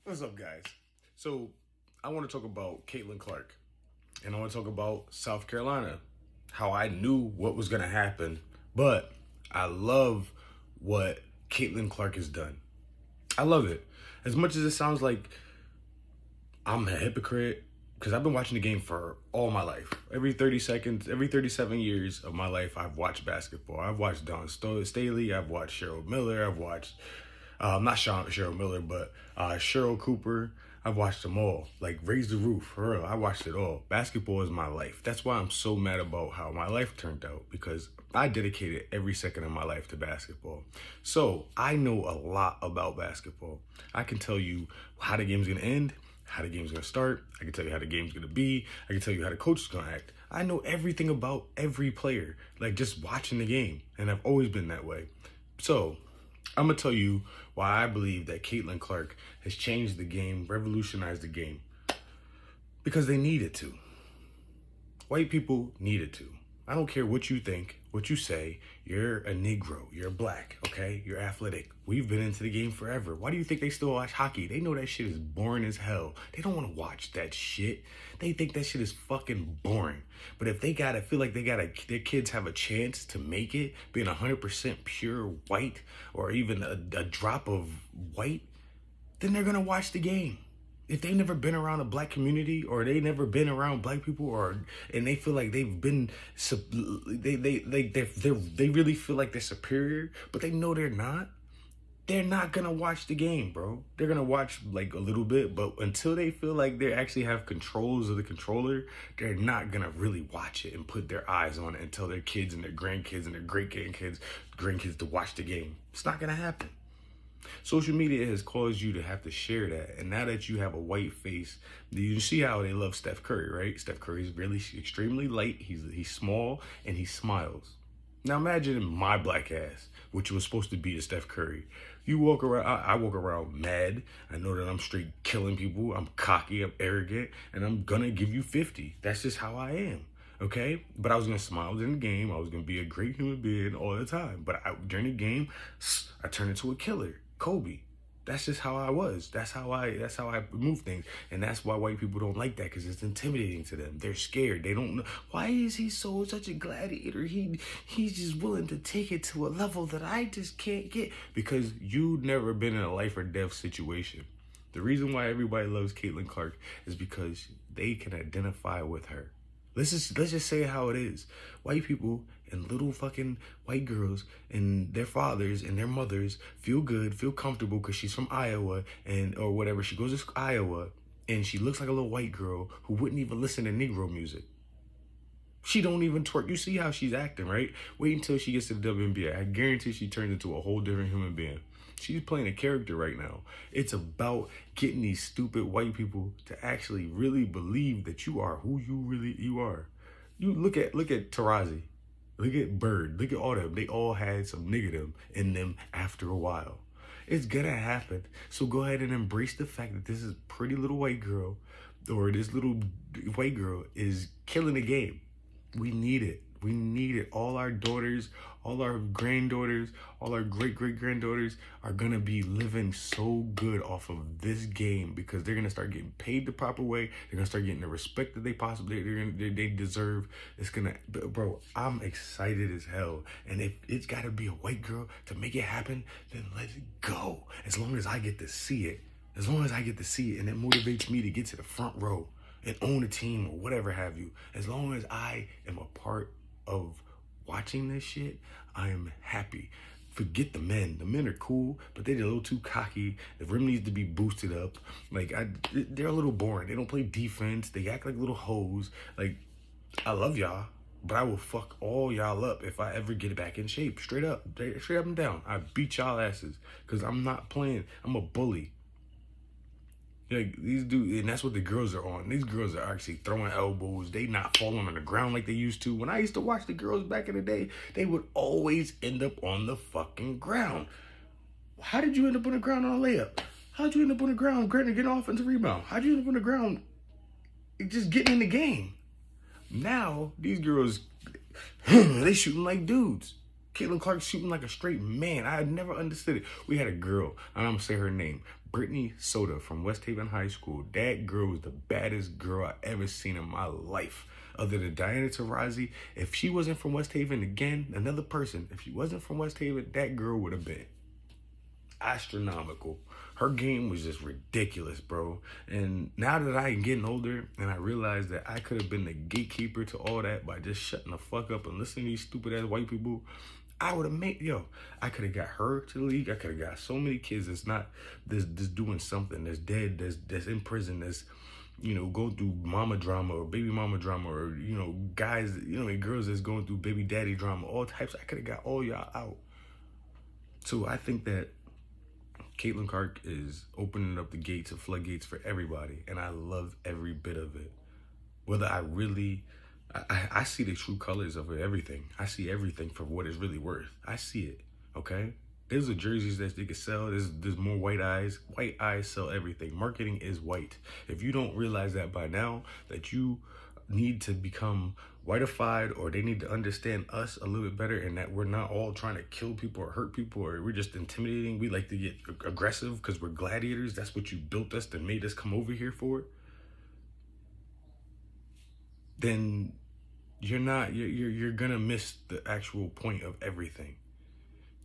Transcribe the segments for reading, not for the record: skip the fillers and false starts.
What's up, guys? So, I want to talk about Caitlin Clark, and I want to talk about South Carolina, how I knew what was going to happen, but I love what Caitlin Clark has done. I love it. As much as it sounds like I'm a hypocrite, because I've been watching the game for all my life. Every 30 seconds, every 37 years of my life, I've watched basketball. I've watched Dawn Staley, I've watched Cheryl Miller, I've watched not Cheryl Miller, but Cheryl Cooper. I've watched them all. Like, Raise the Roof, for real. I watched it all. Basketball is my life. That's why I'm so mad about how my life turned out, because I dedicated every second of my life to basketball. So I know a lot about basketball. I can tell you how the game's going to end, how the game's going to start. I can tell you how the game's going to be. I can tell you how the coach is going to act. I know everything about every player, like just watching the game. And I've always been that way. So I'm going to tell you why I believe that Caitlin Clark has changed the game, revolutionized the game. Because they needed to. White people needed to. I don't care what you think, what you say. You're a Negro. You're black, okay? You're athletic. We've been into the game forever. Why do you think they still watch hockey? They know that shit is boring as hell. They don't want to watch that shit. They think that shit is fucking boring. But if they gotta feel like their kids have a chance to make it, being 100% pure white or even a drop of white, then they're gonna watch the game. If they never been around a black community, or they never been around black people, and they feel like they've been, they really feel like they're superior, but they know they're not gonna watch the game, bro. They're gonna watch like a little bit, but until they feel like they actually have controls of the controller, they're not gonna really watch it and put their eyes on it and tell their kids and their grandkids and their grandkids to watch the game. It's not gonna happen. Social media has caused you to have to share that. And now that you have a white face, you see how they love Steph Curry, right? Steph Curry is really extremely light. He's small and he smiles. Now imagine my black ass, which was supposed to be a Steph Curry. You walk around, I walk around mad. I know that I'm straight killing people. I'm cocky, I'm arrogant, and I'm gonna give you 50. That's just how I am. Okay, but I was gonna smile during the game. I was gonna be a great human being all the time. But during the game, I turned into a killer. Kobe. That's just how I was. That's how I move things. And that's why white people don't like that, because it's intimidating to them. They're scared. They don't know. Why is he such a gladiator? He's just willing to take it to a level that I just can't get. Because you've never been in a life or death situation. The reason why everybody loves Caitlin Clark is because they can identify with her. Let's just say how it is. White people and little fucking white girls and their fathers and their mothers feel good, feel comfortable because she's from Iowa or whatever. She goes to Iowa and she looks like a little white girl who wouldn't even listen to Negro music. She don't even twerk. You see how she's acting, right? Wait until she gets to the WNBA. I guarantee she turns into a whole different human being. She's playing a character right now. It's about getting these stupid white people to actually really believe that you are who you are. You look at Tarazi, look at Bird, look at all of them. They all had some nigga in them after a while. It's gonna happen. So go ahead and embrace the fact that this is pretty little white girl, or this little white girl is killing the game. We need it. We need it. All our daughters, all our granddaughters, all our great-great-granddaughters are going to be living so good off of this game, because they're going to start getting paid the proper way. They're going to start getting the respect that they deserve. It's going to, bro, I'm excited as hell. And if it's got to be a white girl to make it happen, then let's go. As long as I get to see it. As long as I get to see it, and it motivates me to get to the front row and own a team or whatever have you. As long as I am a part of watching this shit, I am happy. Forget the men. The men are cool, but they're a little too cocky. The rim needs to be boosted up. Like, they're a little boring. They don't play defense. They act like little hoes. Like, I love y'all, but I will fuck all y'all up if I ever get back in shape. Straight up and down. I beat y'all asses, because I'm not playing. I'm a bully. Like, these dudes, and that's what the girls are on. These girls are actually throwing elbows. They not falling on the ground like they used to. When I used to watch the girls back in the day, they would always end up on the fucking ground. How did you end up on the ground on a layup? How'd you end up on the ground getting an offensive rebound? How'd you end up on the ground just getting in the game? Now, these girls, they shooting like dudes. Caitlin Clark shooting like a straight man. I had never understood it. We had a girl, and I'm gonna say her name, Brittany Soda from West Haven High School. That girl was the baddest girl I ever seen in my life. Other than Diana Taurasi, if she wasn't from West Haven, again, another person, if she wasn't from West Haven, that girl would have been astronomical. Her game was just ridiculous, bro. And now that I'm getting older and I realize that I could have been the gatekeeper to all that by just shutting the fuck up and listening to these stupid ass white people, I would have made, I could have got her to the league. I could have got so many kids that's not, that's doing something, that's dead, that's in prison, that's, go through mama drama or baby mama drama, or, guys, and girls that's going through baby daddy drama, all types. I could have got all y'all out. So I think that Caitlin Clark is opening up the gates of floodgates for everybody, and I love every bit of it. Whether I see the true colors of everything. I see everything for what it's really worth. I see it, okay? There's the jerseys that they can sell. There's more white eyes. White eyes sell everything. Marketing is white. If you don't realize that by now, that you need to become whiteified, or they need to understand us a little bit better, and that we're not all trying to kill people or hurt people, or we're just intimidating. We like to get aggressive because we're gladiators. That's what you built us and made us come over here for. Then you're gonna miss the actual point of everything.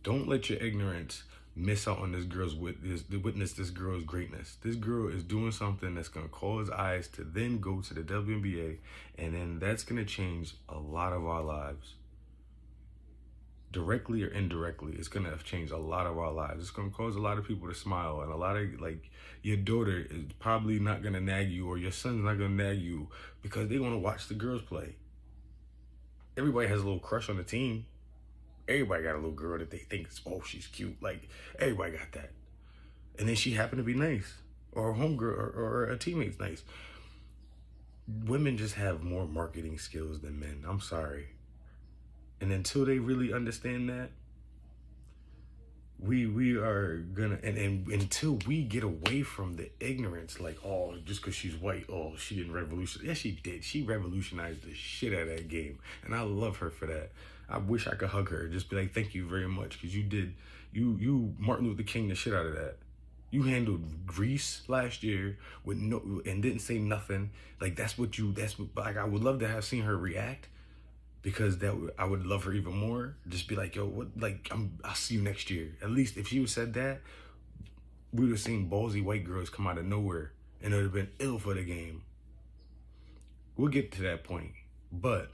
Don't let your ignorance miss out on witness this girl's greatness. This girl is doing something that's going to cause eyes to then go to the WNBA, and then that's going to change a lot of our lives. Directly or indirectly, it's going to change a lot of our lives. It's going to cause a lot of people to smile, and a lot of, your daughter is probably not going to nag you, or your son's not going to nag you, because they want to watch the girls play. Everybody has a little crush on the team. Everybody got a little girl that they think, oh, she's cute. Everybody got that. And then she happened to be nice, or a homegirl, or a teammate's nice. Women just have more marketing skills than men. I'm sorry. And until they really understand that, we are gonna, and until we get away from the ignorance, just because she's white, she didn't revolutionize. Yes, she did. She revolutionized the shit out of that game, and I love her for that. I wish I could hug her and just be like, thank you very much, because you Martin Luther King the shit out of that. You handled Greece last year and didn't say nothing. I would love to have seen her react, because I would love her even more. Just be like, yo, what? I'll see you next year. At least if she would have said that, we would have seen ballsy white girls come out of nowhere, and it would have been ill for the game. We'll get to that point, but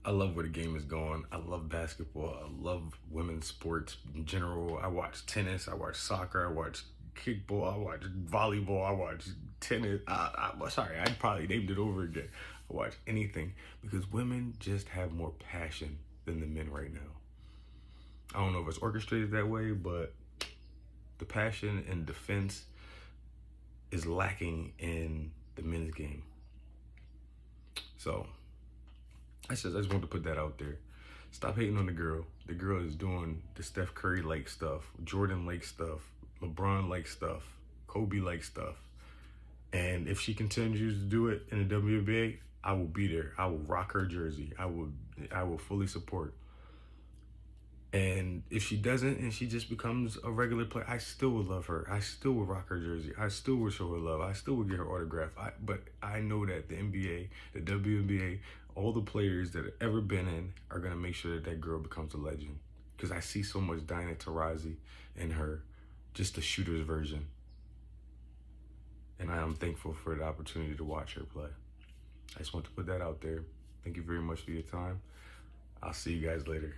I love where the game is going. I love basketball. I love women's sports in general. I watch tennis. I watch soccer. I watch kickball. I watch volleyball. I watch tennis. I probably named it over again. I watch anything, because women just have more passion than the men right now. I don't know if it's orchestrated that way, but the passion and defense is lacking in the men's game. So I just wanted to put that out there. Stop hating on the girl. The girl is doing the Steph Curry-like stuff, Jordan-like stuff, LeBron-like stuff, Kobe-like stuff. And if she continues to do it in the WNBA, I will be there. I will rock her jersey. I will fully support. And if she doesn't, and she just becomes a regular player, I still would love her. I still would rock her jersey. I still would show her love. I still would get her autograph. But I know that the NBA, the WNBA, all the players that have ever been in are going to make sure that girl becomes a legend. Because I see so much Diana Taurasi in her, just the shooter's version. And I am thankful for the opportunity to watch her play. I just want to put that out there. Thank you very much for your time. I'll see you guys later.